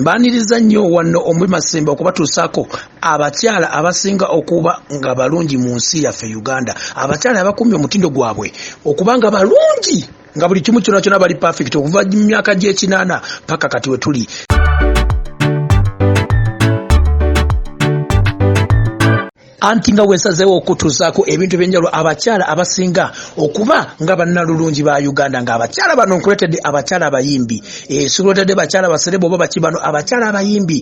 mbaniriza nnyo wano Omwe Masemba okubatuusaako abakyala abasinga okuba nga balungi mu nsi yaffe Uganda, abakyala abakumye omutindo gwabwe okuba nga balungi nga buli kimu kyonna kyonna bali perfect okuva mu myaka gy'ekinaana paka kati we tuli. Anti nga wesazeewo okutuusaako ebintu ebyenjawulo abakyala abasinga okuba nga bannalulungi ba Uganda, nga abakyala bano nkuletedde abakyala abayimbi, sikuletedde bakyala baserebo oba baki bano, abakyala abayimbi,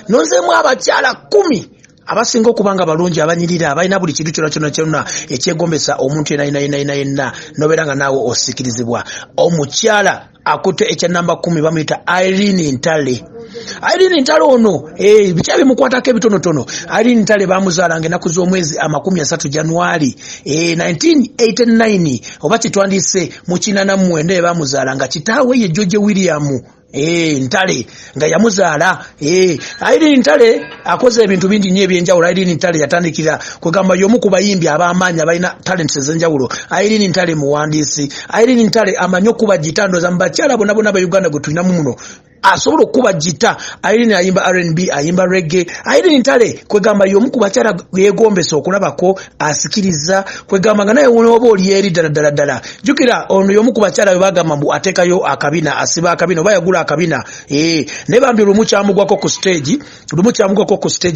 nonzeemu abakyala 10 abasinga okuba nga balungi, abanyirira, abalina buli kintu kyonna ekyegombesa omuntu yenna nobeera nga naawe osikirizibwa. Omukyala akutte ekya namba 10 bamuyita Irene Ntale. Irene Ntale ono bikya bimukwatako ebitonotono. Irene Ntale bamuzaalanga ennaku z'omwezi 30 January 1989 oba kitwandiise mu 89 bamuzaalanga. Kitaawe ye George William Ntale nga yamuzaala. Irene Ntale akoze ebintu bingi nnyo ebyenjawulo. Irene Ntale yatandikira kwegamba y'omu ku bayimbi ab'amaanyi abalina talents ez'enjawulo. Irene Ntale muwandiisi. Irene Ntale amanyi okuba gita, ndowooza mu bakyala bonna aba Uganda gwe tulinamu muno asobola okuba gita. Irene ayimba R&B, ayimba reggae. Irene Ntale kwegamba y'omu ku bakyala yeegombesa okulabako asikiriza, kwegamba nga naye oba oli eri ddala. Jjukira ono y'omu ku bakyala be bagamba mbu ateekayo akabina, asiba akabina oba yagula akabina. Ne bambi lumu kyamugwako ku stage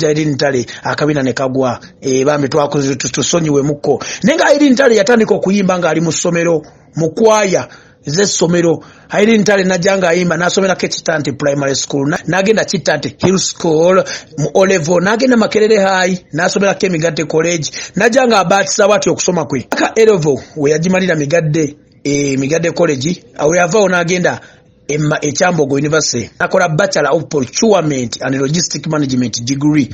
Irene Ntale akabina ne kagwa. Bambi tusonyiwemukko. Naye nga Irene Ntale yatandika okuyimba ng'ali mu ssomero mu kwaya z'essomero. Irene Ntale najjanga ayimba n'asomerako Kitanti Primary School, n'agenda Kitanti Hill School mu Olevo, n'agenda Makerere High, n'asomerako Migadde College, najjanga abaatisa bw'atyo okusoma kwe aka Elevo we yagimalira Migadde College, awe yavaawo n'agenda Ekyambogo University, nakola Bachelor of Procurement and Logistic Management degree.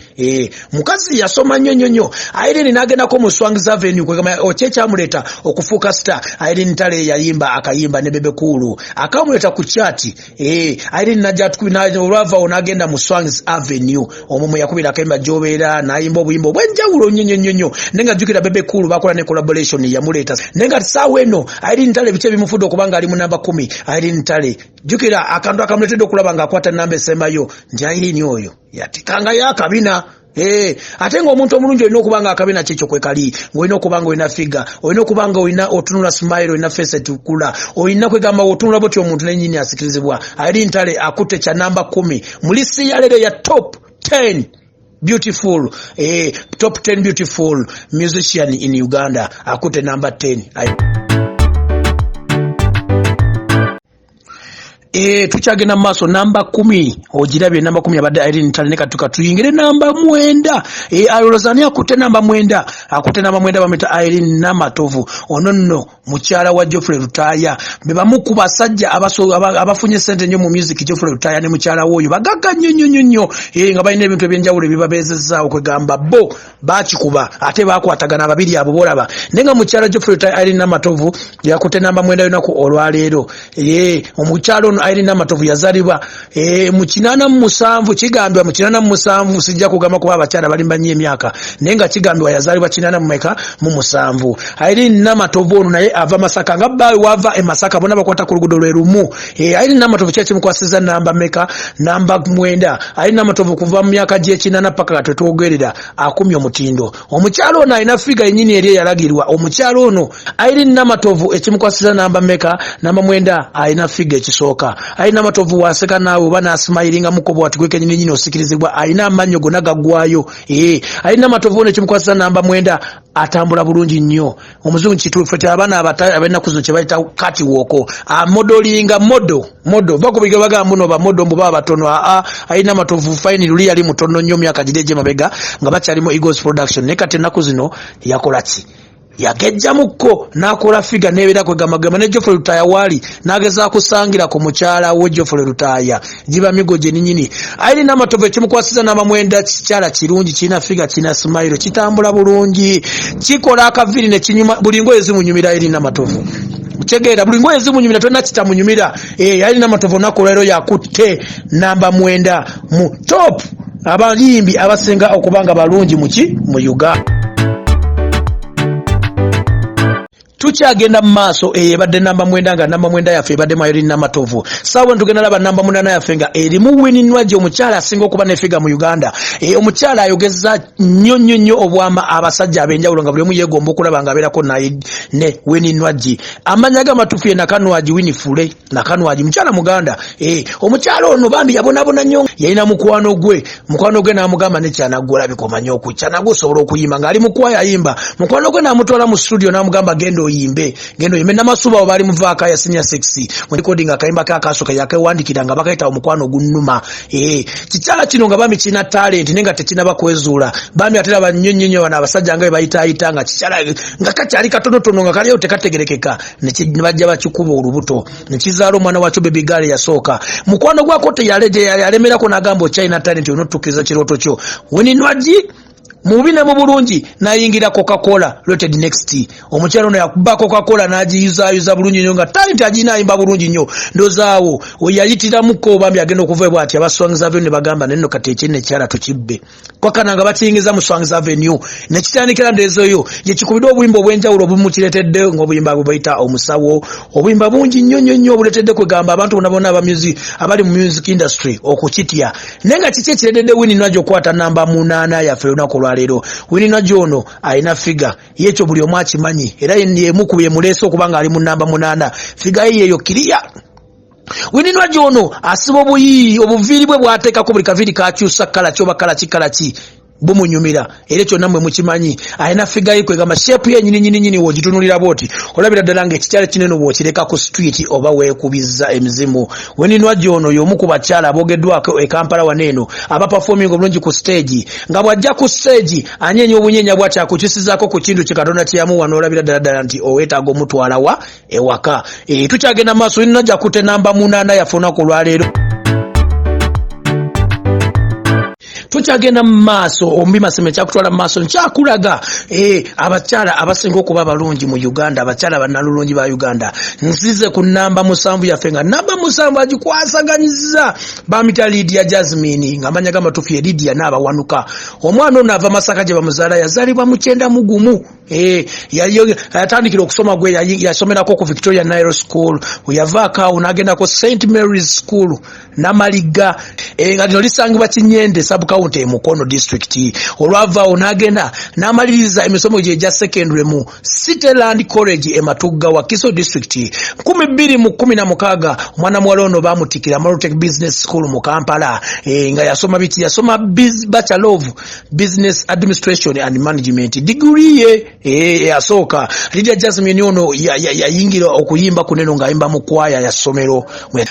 Mukazi yasoma nnyo. Irene n'agendako mu Swangs Avenue kwegamba okyekyamuleta okufuuka star. Irene Ntale yayimba akayimba ne Bebe Cool akamuleta ku chati. Irene najja olwavaawo n'agenda mu Swangs Avenue, omwo mwe yakubira akayimba Jobeera, n'ayimba obuyimba obwenjawulo nnyo. Nenga jjukira Bebe Cool bakola ne collaboration yamuleeta. Nenga saawa eno Irene Ntale bice bimufudde okubanga ali mu namba 10. Irene Ntale jukira akantu akamuletedde okulaba nga akwata namba esembayo nti Irene oyo yatikanga yakabina. Ate ng'omuntu omulungi olina okuba nga akabina kyekyo kwe kali, ng'olina okuba nga olina figa, olina okuba nga olina otunula smile, olina face etukula, olina kwegamba otunula boti omuntu n'ennyini asikirizibwa. Irene Ntale akutte kya namba 10 mu lisi ya leero ya top 10 beautiful musician in Uganda. Akutte namba 10. Tukyagenda mu maaso namba 10 ogirabye namba 10 abadde Irene Ntale. Ne katuka tuyingire namba 9. Alozani akutte namba 9. Akutte namba 9 bameta Irene Namatovu. Ono nno mukyala wa Geoffrey Lutaya. Be bamu ku basajja abafunye sente nnyo mu music. Geoffrey Lutaya ne mukyala woyo bagagga nnyo nga balina ebintu ebyenjawulo ebibabeezezza okwegamba bo bakikuba ate bakwatagana ababiri abo bolaba. Nenga mukyala Geoffrey Lutaya Irene Namatovu yakutte namba 9 yonaku olwaleero. Omukyala ono Irene Namatovu yazalibwa mu 87. Kigambibwa mu 87, sijja kugamba kuba abakyala balimba nnyo emyaka, naye nga kigambibwa yazalibwa 87. Irene Namatovu ono naye ava Masaka, nga bbaawe wava e Masaka bonna bakwata ku luguudo lwe lumu. Irene Namatovu kye kimukwasiza namba meka? Namba 9. Irene Namatovu kuva mu myaka gy'ekinaana paka nga twetwogerera akumye omutindo. Omukyalo ono alina figa yennyini eri eyalagirwa. Omukyalo ono Irene Namatovu ekimukwasiza namba meka? Namba 9 alina figa ekisooka. Irene Namatovu waseka naawe oba n'asimayiringa mukobo wati gweke nyini osikirizibwa, alina amannyo gonna gaggwayo. Irene Namatovu ono ekimukwasiza namba 9 atambula bulungi nnyo. Omuzungu kituufu ti abaana abalinaku zino kye bayita catwalk, modelinga modo bakubiga bagamba muno bamodo mbu baba batono. Irene Namatovu fine luli yali mutono nnyo myaka gireje mabega nga bakyalimu Eagles Production, ne kati ennaku zino yakola ki? Yagejja mukko n'akola figa n'ebeera kwegambagamba ne Geoffrey Lutaya waali n'ageza kusangira ku mukyala we Geoffrey Lutaya giba migo gye ninyini. Irene Namatovu ekimukwasiza namba 9 kikyala kirungi, kirina figa, kirina smile, kitambula bulungi, kikola akaviri ne kinyuma buli ngoye zimunyumira. Irene Namatovu kitegeera buli ngoye zimunyumira, tonna kitamunyumira. Irene Namatovu nakola leero yakutte namba 9 mu top abayimbi abasinga okubanga balungi mu Uganda. tukyagenda mu maaso ebadde namba 9 nga namba 9 yaffe ebadde Mayori Namatovu. Sawa tugenda laba namba 8 yaffe nga erimu Winnie Nwagi omukyala asinga okuba nefiga mu Uganda. Omukyala ayogeza nnyo obwama abasajja abenjawulo nga buli omu yeegomba okulaba nga abeerako naye ne Winnie Nwagi. Amanya gamatufu ye Nakanwagi Winifule Nakanwagi mukyala Muganda. Omukyala ono bambi yabonabona nnyo yalina mukwano gwe n'amugamba nekyanaggola bikomanya okukyana gusobola okuyimba ng'ali mukwaya ayimba. Mukwano gwe n'amutwala mu studio n'amugamba genda oyimbe Namasuba abo bali muvaaka ya senior sexy mu recording akayimba kakasooka yakewandikira nga bakayita omukwano gunnuma. Kikyala kino nga bambi kina talent nenga tekinaba kwezuula bambi atera banyonnyo bana abasajja nga bayita nga kikyala nga kakyali katonotono nga kaliyo tekategerekeka ne bajja bakikuba olubuto ne kizaala omwana wakyo baby girl yasooka. Mukwano gwako yalemerako n'agamba China talent onotukiriza kirooto kyo. Winnie Nwagi mubi ne mu bulungi nayingira Coca-Cola rated next. Omukyalo ono yakuba Coca-Cola n'agiyuzayuza bulungi nnyo nga talent agina ayimba bulungi nnyo. Ndozaawo we yayitiramuko bambi agenda okuvaibwa ati abaswangiza Avenue ne bagamba nenno kati ekyenne kyala tukibbe kwakana nga bakiyingiza mu Swangiza Avenue ne kitandikira ndeezoyo ye kikubidde obuyimba obwenjawulo obumukiretedde ng'obuyimba bwe bayita omusawo obuyimba bungi nnyo obuletedde kwegamba abantu bonna abali mu music industry okukitya nenga kiki ekirededde Winnie Nwagi okwata namba 8 yaffe olunaku olwaleero. Winnie Nwagi ono alina figa yekyo buli omu akimanyi era yemukubye muleese okuba nga ali mu namba 8 figa ye yeyo kiriya. Winnie Nwagi ono asiba obuviiri bwe bwateekako buli kaviiri kakyusa kala kyoba kala ki bumunyumira era ekyo nammwe mukimanyi. Alina figa ye kwegamba shape ye nyini wogitunulira bwoti olabira ddala nga ekikyala kinene bw'okireka ku street oba weekubizza emizimu. Winnie Nwagi ono y'omu ku bakyala aboogeddwako e Kampala waneeno aba performing obulungi ku stage nga bw'ajja ku stage anyeenya obunyeenya bw'ati akukyusizaako ku kintu kye Katonda kye yamuwa n'olabira ddala nti oweetaaga omutwala wa ewaka. Tukyagenda maaso Winnie Nwagi akutte namba 8 yaffe olunaku olwaleero. Tukyagenda mu maaso ombi maseme kyakutwala mu maaso nkyakulaga abakyala abasinga okuba abalungi mu Uganda abakyala bannalulungi ba Uganda. Nsize ku namba 7 yaffe nga namba 7 agikwasaganyiza bamita Lydia Jasmine nga amanya gamatufu ye Lydia n'abawanuka. Omwana ono ava Masaka gye bamuzaala yazaalibwa mu 9 mugumu. Yatandikira okusoma gwe yasomerako ku Victoria Nairo School yavaako n'agendako St Mary's School Namaliga nga lino lisangibwa Kinyende sub-county e Mukono district. Olwavaawo n'agenda n'amaliriza emisomo gye egya secondary mu Cityland College e Matugga wa Kiso district. 2016 omwana muwala ono baamutikira Marotech Business School mu Kampala nga yasoma Bachelor of Business Administration and Management degree ye yasooka. Lydia Jasmine ono yayingira okuyimba kuneno ng'ayimba mu kwaya ya ssomero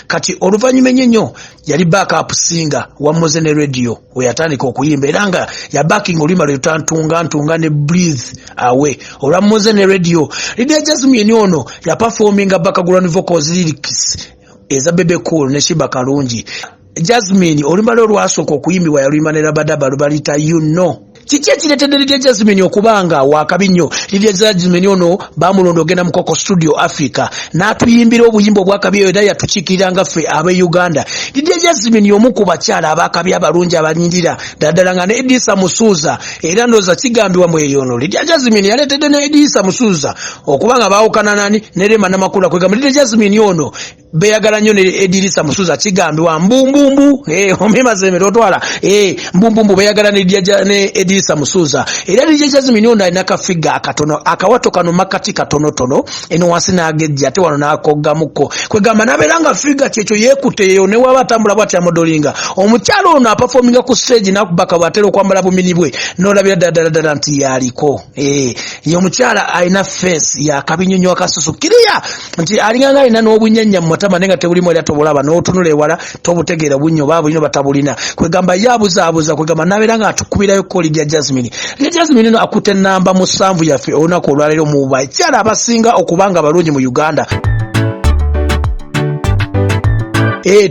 kati oluvannyuma ennyo yali backup singer wa Mozene Radio we yatandika okuyimba era nga ya backing oluyimba lwetantunga ne Breathe Away olwa Mozene Radio. Lydia Jasmine ono ya performinga background vocals lyrics eza Bebe Cool ne Shiba Kalungi. Jasmine oluyimba lwe lwasooka okuyimbibwa yaluyimba ne Rabadaba lubalita kiki ekireetedde Lydia Jasmine okubanga wakabi nnyo. Lydia Jasmine ono baamulonda ogenda mu Coco Studio Africa n'atuyimbira obuyimba obwakabi eyo era yatukiikirira ffe ab'e Uganda. Lydia Jasmine y'omu ku bakyala abakabi abalungi abanyirira ddala nga ne Edisa Musuuza era ndowooza kigambibwa mu eyo ono Lydia Jasmine yaleetedde ne Edisa Musuuza okuba nga baawukana ne Rema Namakula kwegamba Lydia Jasmine ono beyagala nnyo ne Edisa Musuuza kigambibwa mbumbumbu omemazemere otwala mbumbumbu beyagala ne Edisa Musuuza era Lydia Jasmine ono alina kafiga akatono akawato kano makati katonotono eno wansi n'agejja ate wano n'akoggamuko kwegamba n'abeera nga figa kyekyo yeekuteyo ne waba atambula bw'ati amodolinga. Omukyalo ono apafominga ku stage n'akubaka bw'atera okwambala bumini bwe n'olabira ddala nti yaliko ye omukyala alina face yakabinyonyo akasusu kiriya nti alinganga alina n'obunyanya mu matama nenga tebulimu era tobulaba n'otunula ewala tobutegeera bunnyo baabulina batabulina kwegamba yabuzaabuza kwegamba n'abeera nga atukubirayo ko Lydia Jasmine. Lydia Jasmine no akutte namba 7 yaffe olunaku olwaleero mu bakyala abasinga okubanga abalungi mu Uganda.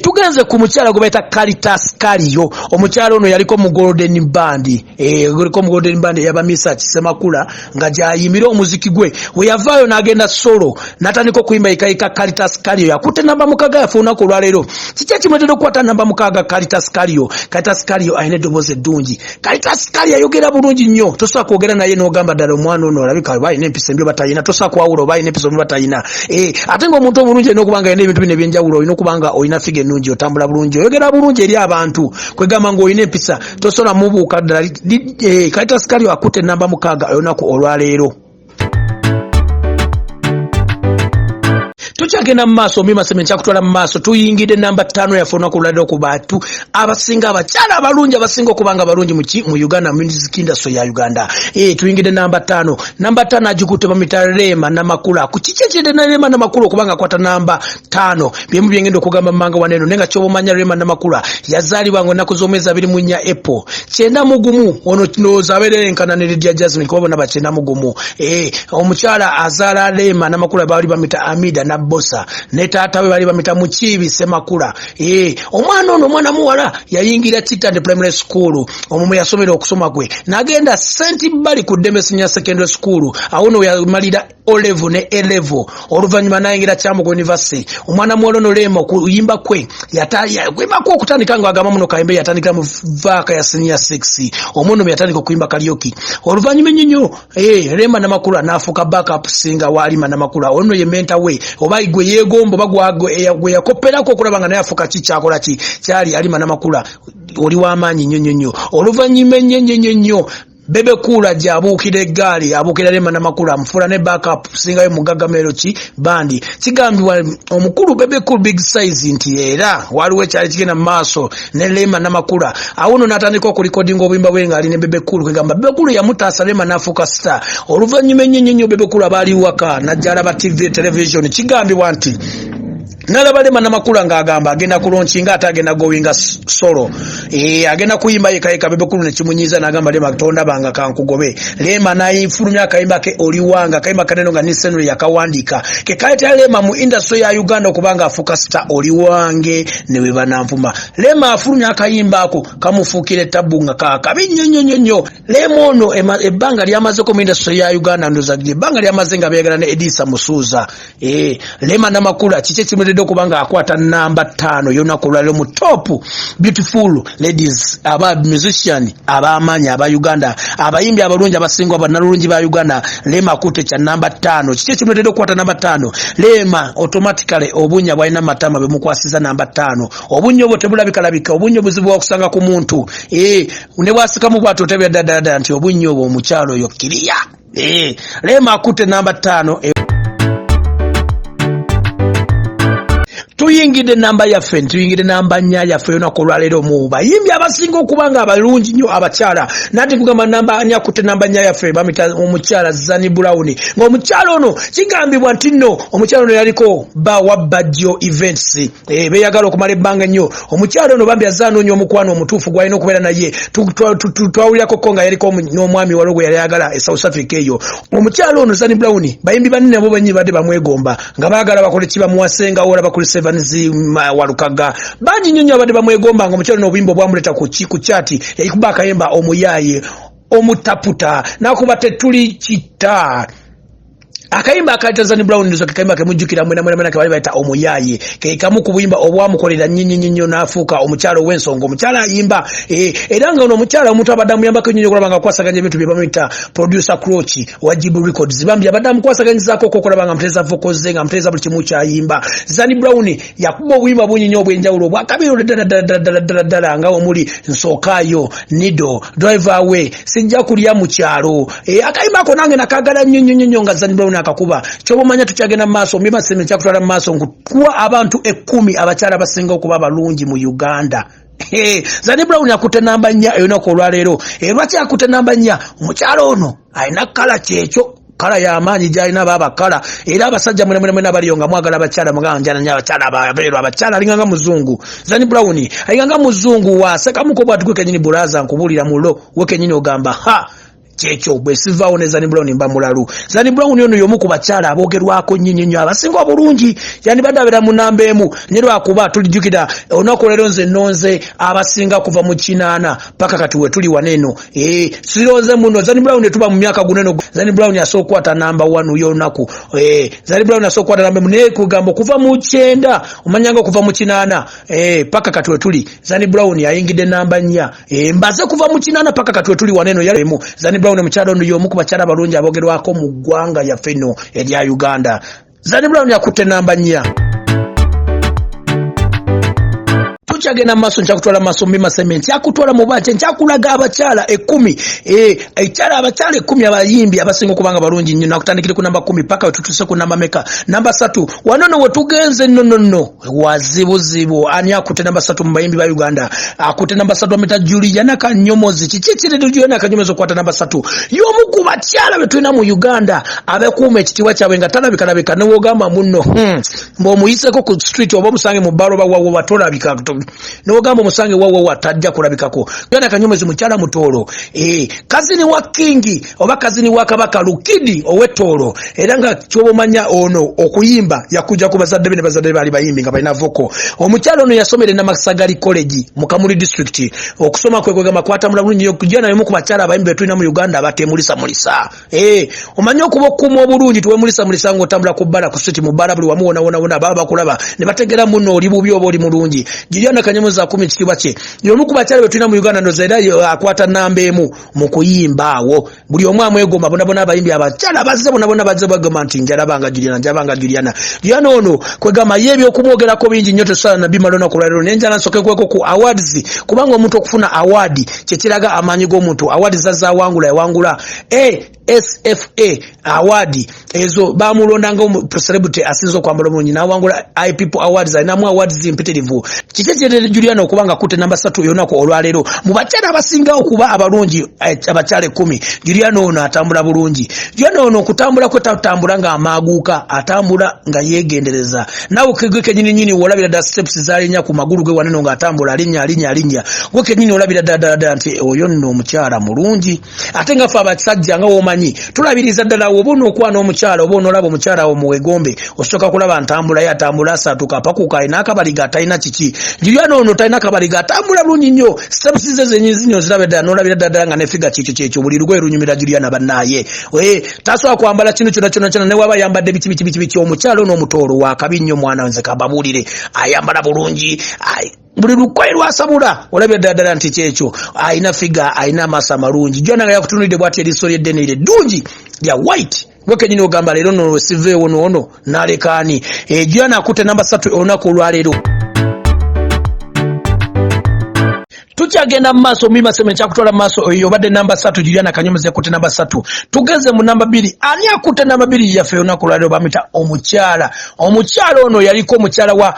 tugenze ku mukyala gwe bayita Caritas Kalio. Omukyala ono yaliko mu Golden Band yaliko mu Golden Band yabamisa Kisemakula nga jayimbira omuziki gwe we yavaayo n'agenda solo natandika okuyimba ikaika Caritas Kalio yakutte namba mukaga yafuna ku lwaleero kiki ekimwetera okukwata namba mukaga Caritas Kalio. Caritas Kalio ayina eddoboozi eddungi. Caritas Kalio ayogera bulungi nnyo tosobola kwogera naye n'ogamba ddala omwana ono olabika bayina empisa embi batayina tosobola kwawula bayina empisa embi batayina ate ng'omuntu omulungi olina okuba nga yina ebintu bino ebyenjawulo olina okuba nga olina figa ennungi otambula bulungi oyogera bulungi eri abantu kwegamba ng'olina empisa tosobola mubuuka ddala. Caritas Kalio akutte namba mukaaga olunaku olwaleero. Tukyagenda mu maaso mimaseme nkyakutwala mu maaso tuyingidde namba 5 yafuna ku lwaleero ku bantu abasinga abakyala abalungi abasinga okubanga abalungi mu Uganda music industry ya Uganda. Tuyingidde namba 5. Namba 5 agikutte bamita Rema Namakula ku kikyekide na Rema Namakula okubanga akwata namba 5 byemu byengenda okugamba manga waneno nenga kyobomanya Rema Namakula yazaalibwa ngo ennaku z'omwezi 24 April 9 ono kinoza abeerenkana ne Lydia Jasmine kubabona ba 9 omukyala azaala Rema Namakula bali bamita Amida na Bosa ne taata we bali bamita Mukibi Semakula. Omwana ono omwana muwala yayingira Chitande Primary School omumu yasomera okusoma kwe nagenda St. Bali ku Dembe Senior Secondary School awono yamalira O-level ne A-level oluvannyuma nayingira Kyamugo University. Omwana muwala ono Rema kuyimba kwe kuyimba kwe okutandika nga agamba muno kayimbe yatandikira mu vaaka ya senior 6 omuno yatandika okuyimba karaoke oluvannyuma nnyo Rema Namakula n'afuuka backup singer wa Halima Namakula ono ye mentor we oba gwe yegombo bagwe yakopperako okulaba nga naye afuuka kikyakola kyali Halima Namakula oli w'amaanyi nnyo oluvannyuma nnyo Bebe Kula jabuukira eggaali abuukira Rema Namakula mufula ne backup singayo mugagamero ki bandi kigambibwa omukulu Bebe Kula big size nti era waliwo ekyali kigenda mu maaso ne Rema Namakula awono n'atandika okulikodinga obuyimba bwe nga ali ne Bebe Kula kwegamba Bebe Kula yamutaasa Rema n'afuuka star oluvannyuma ennyo Bebe Kula baali waka najja alaba TV television kigambibwa nti nalaba Rema Namakula ng'agamba agenda kulaunchinga ate agenda gowinga solo agenda kuyimba yekayeka Bebe Kula ne kimunyiza n'agamba Rema tonda banga kankugobe Rema nayifulumya akayimba ke oliwanga akayimba kaneno nga Nisenule yakawandika ke kayita Rema mu industry ya Uganda okubanga afuuka star oliwange newe bananvuma Rema afulumya akayimba ako kamufuukira tabu nga kabi nnyo Rema ono ebbanga lyamaze ku industry ya Uganda ndoza ebbanga lyamaze nga beegala ne Edisa Musuuza Rema Namakula kiki kimudde okubanga akwata namba 5 yona kulwaleero mu top beautiful ladies aba musician ab'amaanyi aba Uganda abayimbi abalungi abasinga abanalungi ba Uganda Rema akutte kya namba 5 kiki kimudde okukwata namba 5 Rema automatically obunya bwalina matama bemukwasiza namba 5 obunya obwo tebulabikalabika obunya obuzibu okusanga ku muntu ne bwasikamu bw'ato tebya ddala nti obunya obwo omukyalo oyo kiriya Rema akutte namba 5 tuyingidde namba yaffe tuyingidde namba 4 yaffe yona ku lwaleero mu bayimbi abasinga okubanga abalungi nnyo abakyala nati kugamba namba 4 akutte namba 4 yaffe bamita omukyala Zani Brown ng'omukyala ono kigambibwa nti nno omukyala ono yaliko wa Badjo events beyagala okumala ebbanga nnyo omukyala ono bambi azaanoonya omukwano omutuufu gwalina okubeera naye twawulirako ko nga yaliko n'omwami waliwo gwe yali ayagala e South Africa eyo omukyala ono Zani Brown bayimbi banne abo bennyini badde bamwegomba nga baagala bakole kibamuwasenga wola bakole walukaga bangi nnyo abadde bamwegomba nga omukyalo n'obuyimba obwamuleta ku kyati yayikuba akayemba omuyaaye omutaputa nakuba tetuli kita akayimba akayita Zani Brown ndizo kakayimba kemujjukira mwena kabali bayita omuyaaye kamu ku buyimba obwamukolera nnyo n'afuuka omukyalo w'ensonga omukyala ayimba era nga ono omukyala omuntu abadde amuyambako nnyo okulaba nga akwasaganya ebintu bye bamuyita producer Croach wa Jibu Records bambi abadde amukwasaganyizaako okulaba nga amuteeza vocals ze nga amuteeza buli kimu kyayimba Zani Brown yakuba obuyimba bungi nnyo obw'enjawulo bwakabiro ddala nga omuli Nsookayo Nido Drive Away sijja kulya mu kyalo akayimba ako nange nakagala nnyo nga Zani Brown akakuba kyobomanya tukyagenda mu maaso mbiba seme kyakutwala mu maaso nkuwa abantu 10 abakyala abasinga okuba abalungi mu Uganda Zani Brown akutte namba 4 eyonako olwaleero lwaki akutte namba 4 omukyalo ono alina kala kyekyo kala y'amaanyi gyalina baabakala era abasajja mwene abaliyo nga mwagala abakyala muganja nnyo abakyala ababeerwa abakyala alinganga muzungu Zani Brown alinganga muzungu wasekamuko bwatugwe kenyini bulaza nkubuulira mulo we kenyini ogamba kyekyo bwe sivaawo ne Zanny Brown mba mulalu. Zanny Brown ono y'omu ku bakyala aboogerwako nnyo abasinga obulungi yandibadde abeera mu namba emu ne lwakuba tulijjukira olunaku leero nze nonze abasinga kuva mu 8 paka kati we tuli waneeno sironze muno Zanny Brown ne tuba mu myaka guneno Zanny Brown yasooka kwata namba 1 y'olunaku Zanny Brown yasooka kwata namba ne kugamba kuva mu 9 omanyanga kuva mu 8 paka kati we tuli Zanny Brown yayingidde namba 4 mbaze kuva mu 8 paka kati we tuli waneeno yalemu Zanny Brown mukyala ono y'omu ku bakyala balungi aboogerwako mu ggwanga yaffe eno erya Uganda. Zanny Brown yakutte namba 4. Tukyagenda maaso nkyakutwala maaso mbima sementi yakutwala mu bache nkyakulaga abakyala 10 ekyala abakyala 10 abayimbi abasinga kubanga balungi nnyo nakutandikire ku namba 10 paka tutuse ku namba meka namba 3 wanono wetugenze nno wazibuzibu ani akutte namba 3 mu bayimbi ba Uganda akutte namba 3 ameta Juliana Kanyomozi kikikire Juliana Kanyomozi kwata namba 3 y'omu ku bakyala betulina mu Uganda abekuuma ekitiibwa kyabwe nga talabika ne wogamba munno mb'omuyiseko ku street oba musange mu baloba wawo batolabika n'ogamba musange wawo atajja kulabikako. Juliana Kanyomozi mukyala mutoolo kazini wa Kingi oba kazini wa Kabaka Lukidi ow'ettoolo era nga ky'obumanya ono okuyimba yakujja ku bazadde be ne bazadde baali bayimbi nga balina voko. Omukyala ono yasomera Namasagali College mu Kamuli district okusoma kwe kwegamba kwatambula bulungi nnyo kujja naye mu ku bakyala abayimbi betulina mu Uganda abatemulisa omanyi okuba okkuuma obulungi tuwemulisa ng'otambula ku bbala ku street mu bbala buli wamu wona baba bakulaba ne bategera munno oli bubi oba oli mulungi. Juliana Kanyomozi akumi ekitiibwa kye y'omu ku bakyala betulina mu Uganda ndoza era akwata namba 1 mu kuyimba awo buli omu amwegomba bonabona abayimbi abakyala bazze bonabona bazze bagamba nti njalabanga Juliana ono kwegamba ye ebyokumwogerako bingi nnyo tosala na Bimalona ku lwaliro nenjala nsoke kweko ku awards kubanga omuntu okufuna award kyekiraga amaanyi g'omuntu award yawangula SFA award ezo bamulondanga celebrity asinzo okwambala obulungi n'awangula iPeople awards alinamu awards mpitirivu kikyekyerere Juliana okubanga kutte namba 3 yonako olwaleero mu bakyala abasinga okuba abalungi abakyala 10 Juliana ono atambula bulungi. Juliana ono okutambula kwe tatambula nga amaaguuka atambula nga yeegendereza nawe kegwe kenyini olabira da steps zalinya ku magulu ge waneno nga atambula alinya gwe kenyini olabira dada nti oyo nno omukyala mulungi ate nga fa abasajja nga womanyi tulabiriza ddala obono okwana omukyala obono olaba omukyala omuwegombe osoka kulaba ntambula yatambula asatuka pakuka alina akabaliga atalina kiki. Juliana ono talina kabaliga atambula bulungi nnyo steps ze zenyizinyo zirabe ddala n'olabira ddala nga ne figa kyekyo buli lugoye lunyumira Juliana bannaye tasobola kwambala kino kyonna ne waba yambadde biki omukyala ono omutoolo wa kabi nnyo mwana nze kababulire ayambala bulungi buli lugoye lwasabula olabira ddala nti kyekyo ayina figa ayina amaaso amalungi. Juliana nga yakutunulidde bw'ati eriiso ly'eddene eddungi lya white wekenyini ogamba leero no siveewo noono n'alekaani Juliana akutte namba 3 olunaku olwaleero. Tukyagenda mu maaso mbima sementi kyakutwala mu maaso oyo obadde namba 3 Juliana Kanyomozi akutte namba 3 tugeze mu namba 2 ani akutte namba 2 yaffe olunaku olwaleero bamita omukyala ono yaliko omukyala wa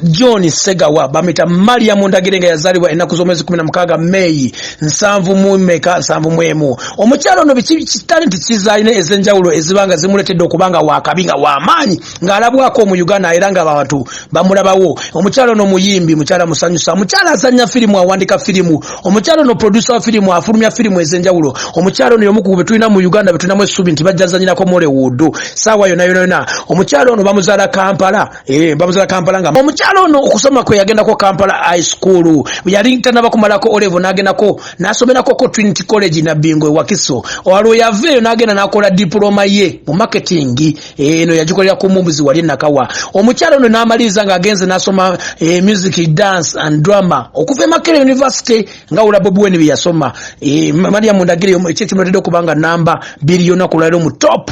John Segawa bamita Maria Mundagire nga yazalibwa ennaku z'omwezi 16 Mei 7 omukyala ono talenti kizaalina ez'enjawulo ezibanga zimuletedde okubanga wakabinga w'amaanyi ng'alabwako mu Uganda era nga abantu bamulabawo. Omukyala ono muyimbi mukyala musanyusa mukyala azannya firimu awandika firimu omukyala ono producer wa firimu afulumya firimu ez'enjawulo omukyala ono y'omu ku betulina mu Uganda betulinamu essuubi nti bajja azanyirako Mollywood saawa yonna omukyala ono bamuzaala Kampala nga omukyala ono okusoma kwe yagendako Kampala High School yali tanaba kumalako olevo n'agendako n'asomerako ko Trinity College na Bingwe Wakiso olwo yaveeyo n'agenda n'akola diploma ye mu marketing eno yagikolera ku mumbuzi wali nakawa. Omukyala ono n'amaliriza ng'agenze n'asoma music dance and drama okuva e Makerere University nga ula Bobi Wine yasoma Maria Mundagire ekyekimuletedde okubanga namba 2 yonna kulalo mu top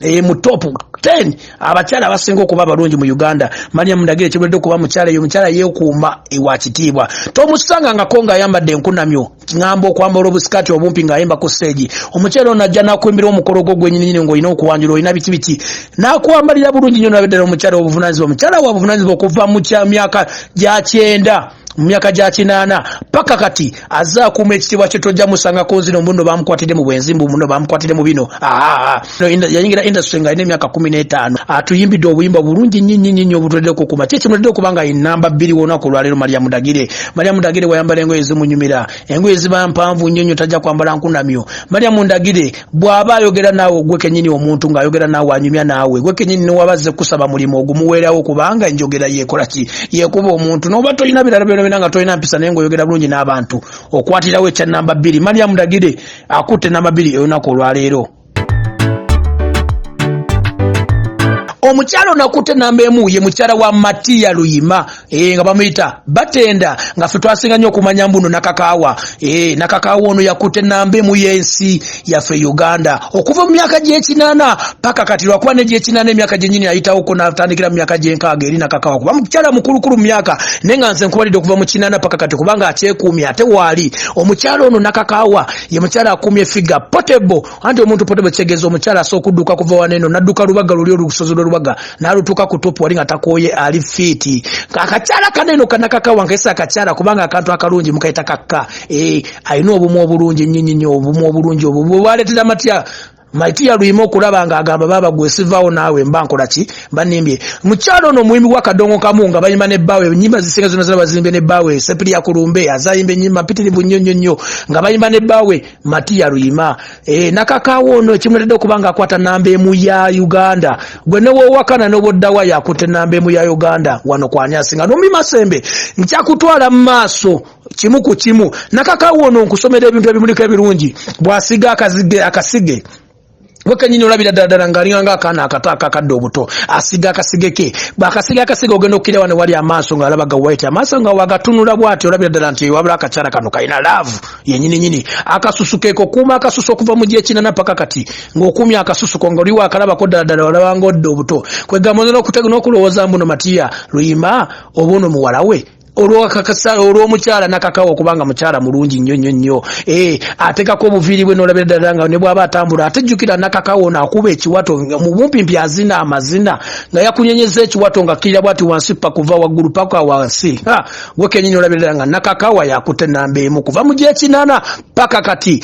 10 abakyala abasinga okuba abalungi mu Uganda. Maria Mundagire kibuledde okuba mukyala yeekuuma ewa kitiibwa tomusanga nga konga ayambadde enkunamyo ngamba okwambala obusikati obumpi ng'ayimba ku stage. Omukyala ono ajja n'akuimbira omukolo gwo gwennyini ng'olina okuwanjula olina biki n'akwambalira bulungi nnyo n'abeddala omukyala obuvunaanyizibwa okuva mu myaka gya 9 mu myaka gya 8 paka kati azza kuma ekitibwa kye tojja musanga ko zino muno bamukwatide mu bwenzimbu muno bamukwatide mu bino yayingira industry nga ine myaka 15 atuyimbidde obuyimba bulungi nnyo obutudde ko kuma kye kimudde okubanga inamba 2 wona ko lwalero Mariam Ndagire wayambala engoye zimunyumira engoye ziba mpanvu nnyo tajja kwambala nkunamyo Mariam Ndagire bwaba ayogera naawe gwe kenyini omuntu nga ayogera naawe anyumya naawe gwe kenyini ne wabaze kusaba mulimo ogumuweerawo kubanga enjogera yekola ki yekuba omuntu noba tolina birala nga tolina mpisa naye ng'oyogera bulungi n'abantu okwatirawo ekya namba 2 Mariam Ndagire akutte namba 2 olunaku olwaleero. Omukyalo nakutte namba 1 ye mukyala wa Matia Luyima nga bamuyita Batenda nga ffe twasinga nnyo okumanya mbuno nakakaawa nakakaawa ono yakutte namba 1 y'ensi yaffe Uganda okuva mu myaka gy'ekinana paka kati lwakuba ne gy'ekinana emyaka gyennyini ayitawo ko n'atandikira mu myaka gy'enkaaga eri nakakaawa kuba mukyala mukulukulu mu myaka naye nga nze nkubalidde okuva mu kinana paka kati kubanga akyekuumye ate waali omukyala ono nakakaawa ye mukyala akumye figure portable anti omuntu portable kitegeeza omukyala asooka kuva waneeno n'adduka lubaga luli olusozi lw'olubaga nalutuka ku topu wali nga takoye ali fiti akakyala kaneno kanakakawa nkesa akakyala kubanga akantu akalungi mukaita kakka alina obumu obulungi nnyo obumu obulungi obwo bwaletera Matia Luyima okulaba nga agamba baba gwe sivaawo naawe mba nkola ki banimbye mukyalo ono muwimbi wa Kadongo Kamu nga bayimba ne bbawe nnyimba zisinga zonna zonna bazimbe ne bbawe sepiri ya Kulumbe azayimba ennyimba mpitirivu nnyo nga bayimba ne bbawe Matia Luyima nakakaawo ono ekimuletedde okubanga akwata namba 1 ya Uganda gwe ne woowakana n'oboddawa yakutte namba 1 ya Uganda wano kwanyasinga nombi Masembe nkyakutwala mu maaso kimu ku kimu nakakaawo ono nkusomera ebintu ebimuliko ebirungi bw'asiga akasige Wakanyini olabira ddala ng'alinganga akaana akataaka akadde obuto asiga akasige ke bw'akasiga akasige ogenda okkira wano wali amaaso ng'alabaga white amaaso nga wagatunula bw'ati olabira ddala nti wabula akakyala kano kalina laavu yennyini akasusu keeko kuuma akasusu okuva mu gy'ekinana paka kati ng'okuumya akasusu ko nga oliwo akalabako ddala olabanga odde obuto kwegamba n'okulowooza mbuno Matia Luyima oba ono muwala we olw'omukyala nakakawa okubanga mukyala mulungi nnyo atekako obuviiri bwe n'olabira ddala nga ne bw'aba atambula atejjukira nakakawa ono akuba ekiwato mu bumpimpi azina amazina nga yakunyenyeza ekiwato nga kirira bwati wansi kuva waggulu paka wansi gwe kennyini olabira ddala nga nakakawa yakutte namba 1 kuva mu gy'ekinana paka kati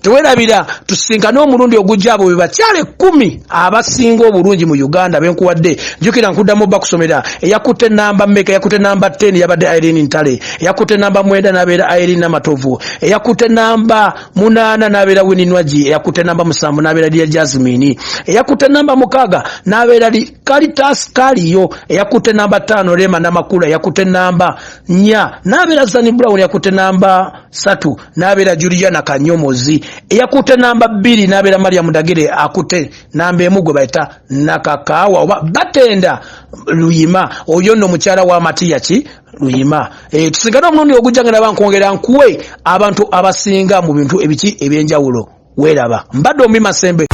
tewerabira tusinkane omulundi ogujja abo be bakyala 10 abasinga obulungi mu Uganda benkuwadde jjukira nkuddamu bakusomera eyakutte namba mmeka yakutte namba 10 yabadde Irene Ntale yakutte namba 9 nabeera Irene Namatovu yakutte namba 8 nabeera Winnie Nwaji yakutte namba 7 nabeera Dia Jasmine yakutte namba 6 nabeera Caritas Kaliyo yakutte namba 5 Rema Namakula yakutte namba 4 nabeera Zani Brown yakutte namba 3 nabeera Juliana Kanyomozi yakutte namba 2 nabeera Mariam Ndagire akutte namba 1 gwe bayita nakakaawa oba Batenda Luyima oyo nno mukyala wa Matia Luyima tusigana omulundi ogujja ngenda bankwongera nkuwe abantu abasinga mu bintu ebiki ebyenjawulo weeraba mbadde ombi Masembe